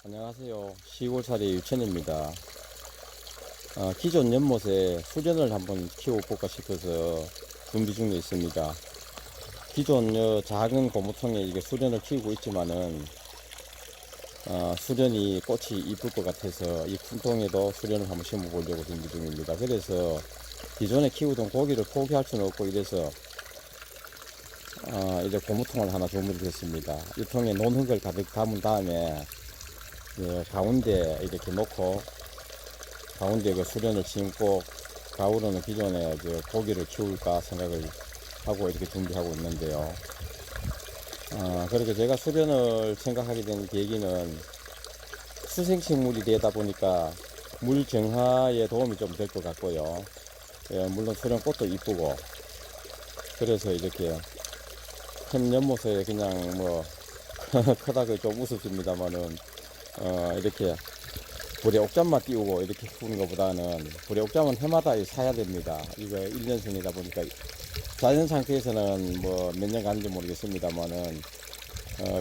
안녕하세요. 시골살이 유천입니다. 기존 연못에 수전을 한번 키워볼까 싶어서 준비 중에 있습니다. 기존 작은 고무통에 이게 수전을 키우고 있지만은 수전이 꽃이 이쁠 것 같아서 이 큰 통에도 수전을 한번 심어보려고 준비 중입니다. 그래서 기존에 키우던 고기를 포기할 수는 없고 이래서 이제 고무통을 하나 주문했습니다. 이 통에 논흙을 가득 담은 다음에 가운데 이렇게 놓고 가운데 그 수련을 심고 가으로는 기존에 고기를 키울까 생각을 하고 이렇게 준비하고 있는데요. 그렇게 제가 수련을 생각하게 된 계기는 수생식물이 되다 보니까 물 정화에 도움이 좀 될 것 같고요. 물론 수련꽃도 이쁘고 그래서 이렇게 큰 연못에 그냥 뭐 크다고 좀 우습습니다만은 이렇게 불에 옥잠만 띄우고 이렇게 키우는 것보다는 불에 옥잠은 해마다 사야 됩니다. 이거 1년생이다 보니까 자연 상태에서는 뭐 몇 년 가는지 모르겠습니다만은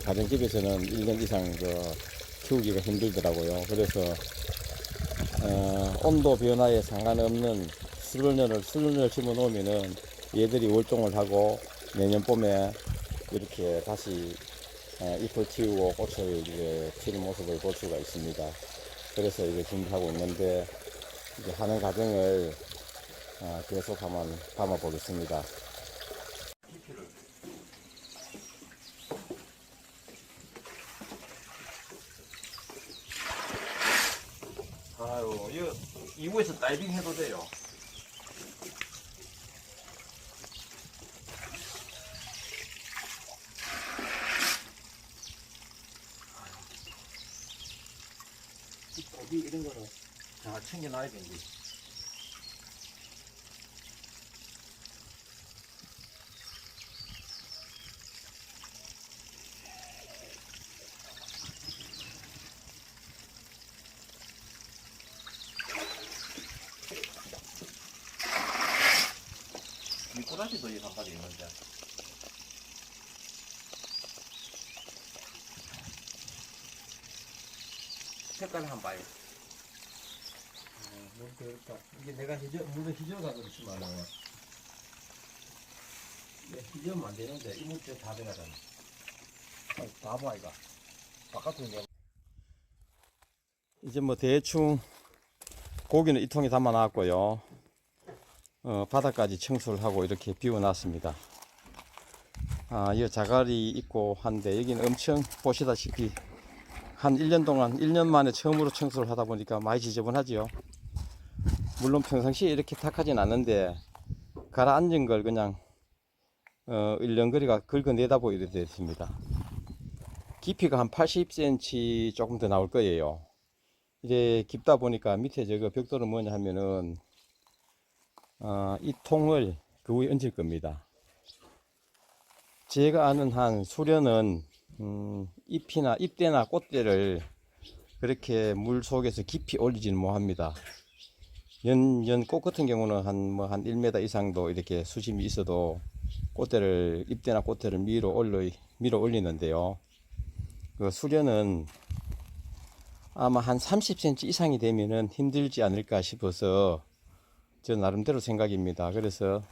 가정집에서는 1년 이상 키우기가 힘들더라고요. 그래서 온도 변화에 상관없는 수련을 심어 놓으면은 얘들이 월종을 하고 내년 봄에 이렇게 다시 잎을 틔우고 꽃을 이제 피는 모습을 볼 수가 있습니다. 그래서 이제 준비하고 있는데 이제 하는 과정을 계속 한번 담아 보겠습니다. 아유, 이거 2부에서 다이빙 해도 돼요. 이 고기 이런 거는 잘 챙겨놔야 되는데. 미꾸라지도 이 한 마리 있는데. 색깔 한번 봐요. 뭐 그럴까? 이게 내가 물론 희저가 그렇지만은 희저면 안 되는데 이물질 다 들어가잖아. 다 봐, 이거. 바깥으로 내가. 이제 뭐 대충 고기는 이 통에 담아 놨고요. 바닥까지 청소를 하고 이렇게 비워놨습니다. 이 자갈이 있고 한데 여기는 엄청 보시다시피 한 1년 동안 1년 만에 처음으로 청소를 하다 보니까 많이 지저분하지요. 물론 평상시에 이렇게 탁하진 않는데 가라앉은 걸 그냥 일렁거리가 긁어내다 보이게 됐습니다. 깊이가 한 80cm 조금 더 나올 거예요. 이제 깊다 보니까 밑에 저거 벽돌은 뭐냐 하면은 이 통을 그 위에 얹을 겁니다. 제가 아는 한 수련은 잎이나 잎대나 꽃대를 그렇게 물 속에서 깊이 올리지는 못합니다. 연꽃 같은 경우는 한 1m 이상도 이렇게 수심이 있어도 꽃대를 잎대나 꽃대를 밀어 올리는데요. 그 수련은 아마 한 30cm 이상이 되면은 힘들지 않을까 싶어서 저 나름대로 생각입니다. 그래서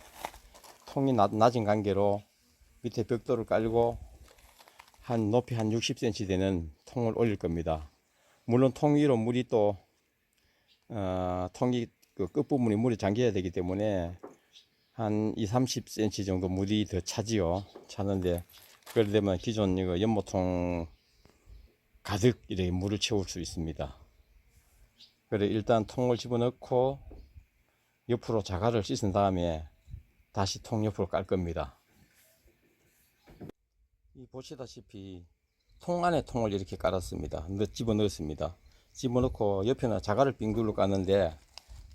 통이 낮은 관계로 밑에 벽돌을 깔고 높이 한 60cm 되는 통을 올릴 겁니다. 물론 통 위로 물이 또 통이 그 끝부분이 물이 잠겨야 되기 때문에 한 20-30cm 정도 물이 더 차지요. 차는데 그럴 때면 기존 이거 연못통 가득 이렇게 물을 채울 수 있습니다. 그래 일단 통을 집어넣고 옆으로 자갈을 씻은 다음에 다시 통 옆으로 깔 겁니다. 보시다시피 통 안에 통을 이렇게 깔았습니다. 집어넣었습니다. 집어넣고 옆에는 자갈을 빙글로 까는데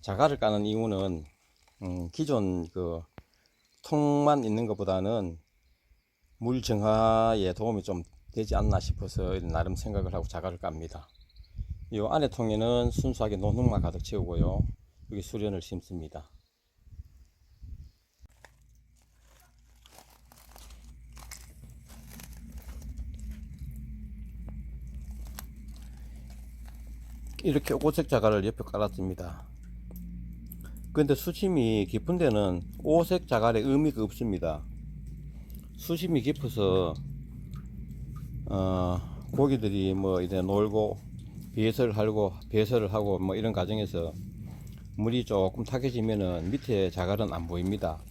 자갈을 까는 이유는 기존 그 통만 있는 것보다는 물 정화에 도움이 좀 되지 않나 싶어서 나름 생각을 하고 자갈을 깝니다. 이 안에 통에는 순수하게 논흙만 가득 채우고요. 여기 수련을 심습니다. 이렇게 오색 자갈을 옆에 깔았습니다. 근데 수심이 깊은 데는 오색 자갈의 의미가 없습니다. 수심이 깊어서 고기들이 뭐 이제 놀고 배설을 하고 뭐 이런 과정에서 물이 조금 탁해지면은 밑에 자갈은 안 보입니다.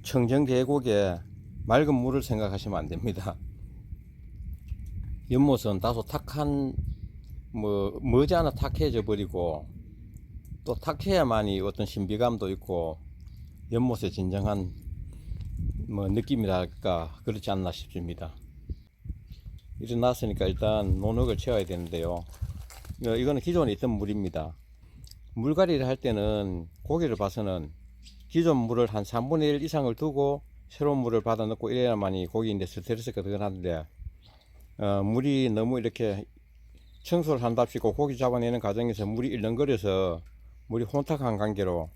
청정 계곡에 맑은 물을 생각하시면 안 됩니다. 연못은 다소 탁한 머지않아 탁해져 버리고 또 탁해야만이 어떤 신비감도 있고 연못의 진정한 느낌이랄까 그렇지 않나 싶습니다. 일어났으니까 일단 논흙을 채워야 되는데요. 이거는 기존에 있던 물입니다. 물갈이를 할 때는 고기를 봐서는 기존 물을 한 3분의 1 이상을 두고 새로운 물을 받아 넣고 이래야만이 고기인데 스트레스가 더 나는데 물이 너무 이렇게 청소를 한답시고 고기 잡아내는 과정에서 물이 일렁거려서 물이 혼탁한 관계로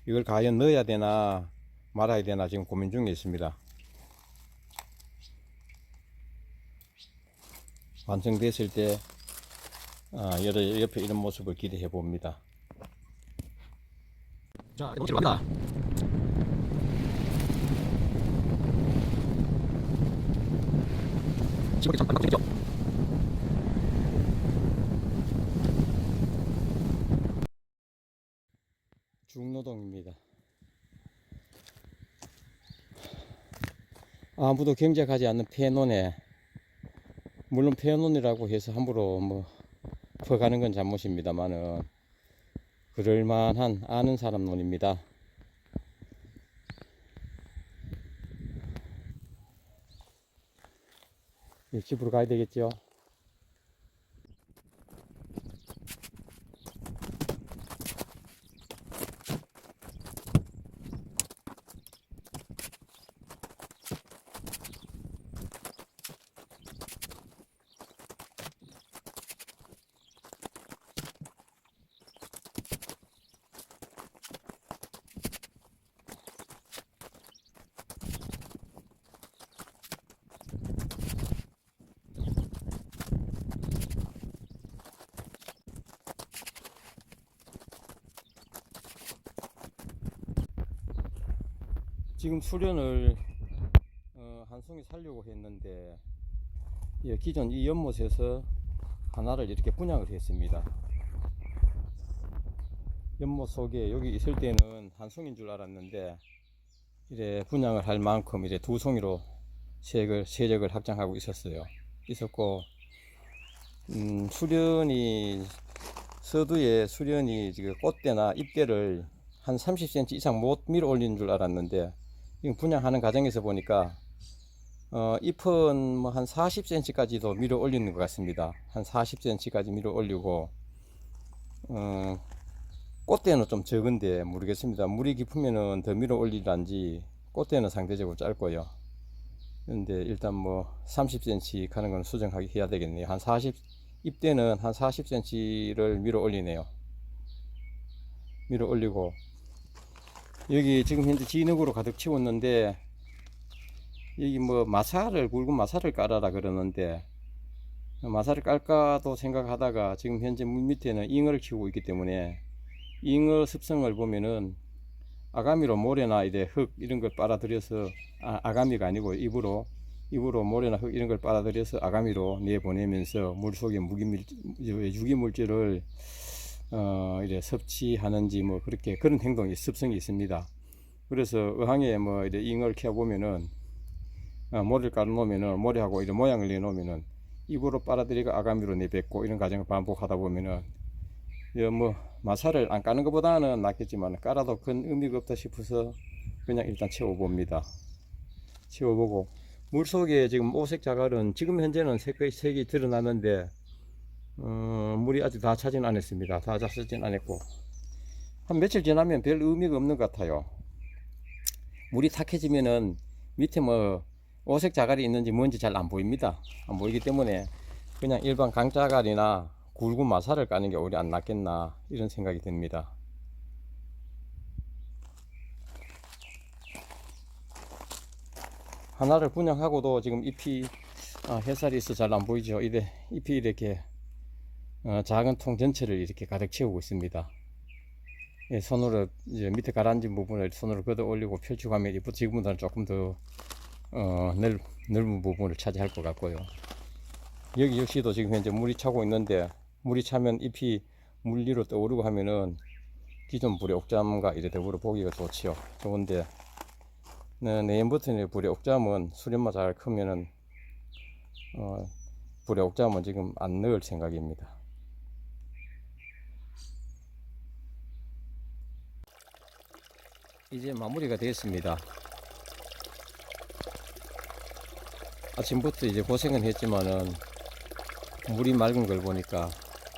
이걸 과연 넣어야 되나 말아야 되나 지금 고민 중에 있습니다. 완성됐을 때 옆에 이런 모습을 기대해 봅니다. 자, 이거 간다. 지금 잠깐 막히죠. 중노동입니다. 아무도 경작하지 않는 폐논에, 물론 폐논이라고 해서 함부로 퍼가는 건 잘못입니다만은 그럴만한 아는 사람 논입니다. 집으로 가야 되겠죠. 지금 수련을 한 송이 살려고 했는데 기존 이 연못에서 하나를 이렇게 분양을 했습니다. 연못 속에 여기 있을 때는 한 송인 줄 알았는데 이래 분양을 할 만큼 이제 두 송이로 세적을 확장하고 있었고 수련이 서두에 수련이 지금 꽃대나 잎대를 한 30cm 이상 못 밀어 올리는 줄 알았는데 분양하는 과정에서 보니까 잎은 한 40cm까지도 밀어 올리는 것 같습니다. 한 40cm까지 밀어 올리고 꽃대는 좀 적은데 모르겠습니다. 물이 깊으면은 더 밀어 올리란지 꽃대는 상대적으로 짧고요. 그런데 일단 30cm 가는 건 수정하기 해야 되겠네요. 잎대는 한 40cm를 밀어 올리네요. 밀어 올리고 여기 지금 현재 진흙으로 가득 채웠는데 여기 굵은 마사를 깔아라 그러는데 마사를 깔까도 생각하다가 지금 현재 물 밑에는 잉어를 키우고 있기 때문에 잉어 습성을 보면은 아가미로 모래나 흙 이런 걸 빨아들여서 아가미가 아니고 입으로 모래나 흙 이런 걸 빨아들여서 아가미로 내보내면서 물속에 유기물질을 이래 섭취하는지 그런 행동이 습성이 있습니다. 그래서 어항에 이래 잉어를 키워 보면은 모래를 깔아 놓으면은 모래하고 이런 모양을 내 놓으면은 입으로 빨아들이고 아가미로 내뱉고 이런 과정을 반복하다 보면은 마사를 안 까는 것보다는 낫겠지만 깔아도 큰 의미가 없다 싶어서 그냥 일단 채워봅니다. 채워보고 물속에 지금 오색 자갈은 지금 현재는 색이 드러나는데 물이 아직 다 차진 않았습니다. 다 찼진 않았고 한 며칠 지나면 별 의미가 없는 것 같아요. 물이 탁해지면은 밑에 오색 자갈이 있는지 뭔지 잘 안 보입니다. 안 보이기 때문에 그냥 일반 강자갈이나 굵은 마사를 까는 게 오히려 안 낫겠나 이런 생각이 듭니다. 하나를 분양하고도 지금 잎이 해살이 있어 잘 안 보이죠. 잎이 이렇게 작은 통 전체를 이렇게 가득 채우고 있습니다. 예, 손으로 이제 밑에 가라앉은 부분을 손으로 걷어 올리고 펼치고 하면 지금보다는 조금 더 넓은 부분을 차지할 것 같고요. 여기 역시도 지금 현재 물이 차고 있는데, 물이 차면 잎이 물 위로 떠오르고 하면은 기존 불의 옥잠과 이래 더불어 보기가 좋지요. 좋은데 네임버튼의 불의 옥잠은 수련만 잘 크면은 불의 옥잠은 지금 안 넣을 생각입니다. 이제 마무리가 되었습니다. 아침부터 이제 고생은 했지만은 물이 맑은 걸 보니까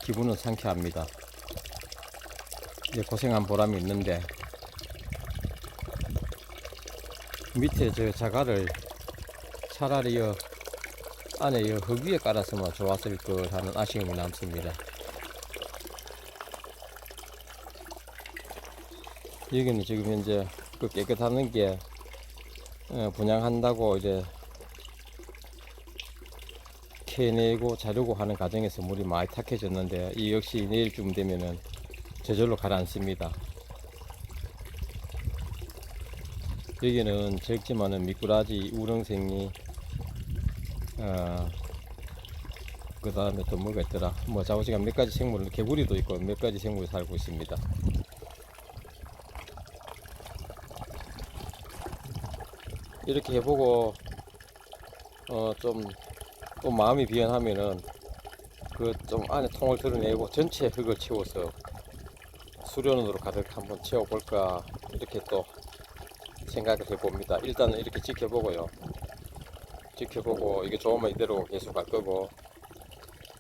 기분은 상쾌합니다. 이제 고생한 보람이 있는데, 밑에 저 자갈을 차라리 안에 흙 위에 깔았으면 좋았을 것 하는 아쉬움이 남습니다. 여기는 지금 현재 그 깨끗하는 게 분양한다고 이제 캐내고 자르고 하는 과정에서 물이 많이 탁해졌는데, 이 역시 내일쯤 되면은 저절로 가라앉습니다. 여기는 적지만은 미꾸라지, 우렁생이, 그 다음에 또 뭐가 있더라, 뭐 좌우지간 몇 가지 생물, 개구리도 있고 몇 가지 생물이 살고 있습니다. 이렇게 해보고 좀 또 마음이 비현하면은 그 좀 안에 통을 드러내고 전체 흙을 채워서 수련으로 가득 한번 채워볼까, 이렇게 또 생각을 해봅니다. 일단은 이렇게 지켜보고요. 지켜보고 이게 좋으면 이대로 계속 갈 거고,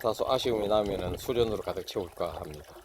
다소 아쉬움이 나면은 수련으로 가득 채울까 합니다.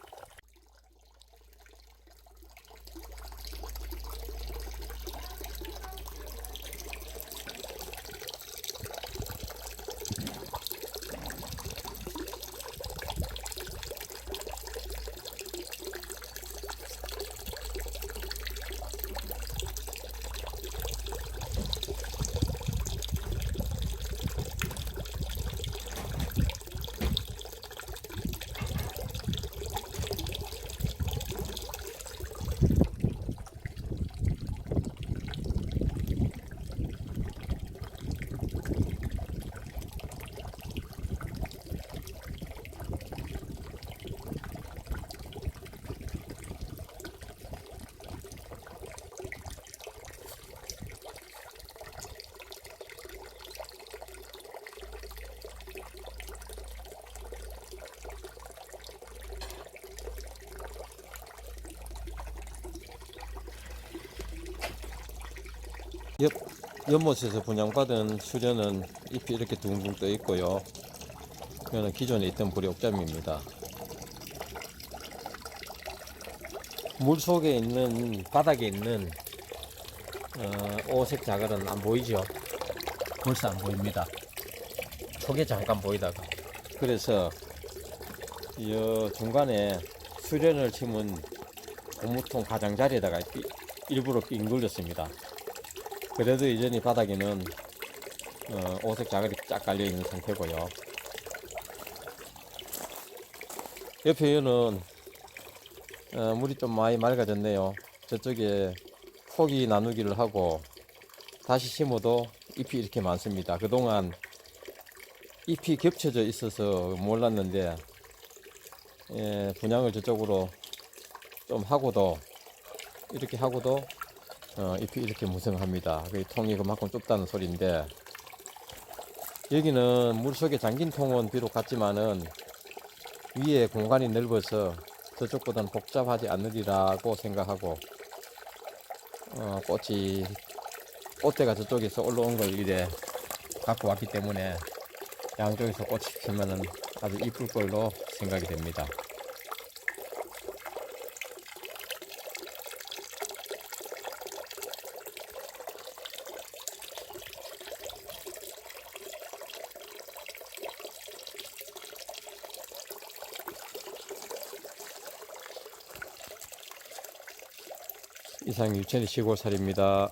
연못에서 분양받은 수련은 잎이 이렇게 둥둥 떠 있고요. 이거는 기존에 있던 불의 옥잠입니다. 물 속에 있는, 바닥에 있는 오색 자갈은 안 보이죠? 벌써 안 보입니다. 초계 잠깐 보이다가. 그래서 이 중간에 수련을 심은 고무통 가장자리에다가 일부러 낑글렸습니다. 그래도 여전히 바닥에는 오색 자갈이 쫙 깔려 있는 상태고요. 옆에는 물이 좀 많이 맑아졌네요. 저쪽에 포기 나누기를 하고 다시 심어도 잎이 이렇게 많습니다. 그동안 잎이 겹쳐져 있어서 몰랐는데, 분양을 저쪽으로 좀 하고도, 이렇게 하고도 잎이 이렇게 무성합니다. 그 통이 그만큼 좁다는 소리인데, 여기는 물속에 잠긴 통은 비록 같지만은 위에 공간이 넓어서 저쪽보다는 복잡하지 않으리라고 생각하고, 꽃대가 저쪽에서 올라온 걸 이래 갖고 왔기 때문에 양쪽에서 꽃이 피면은 아주 이쁠 걸로 생각이 됩니다. 이상 유천의 시골살입니다.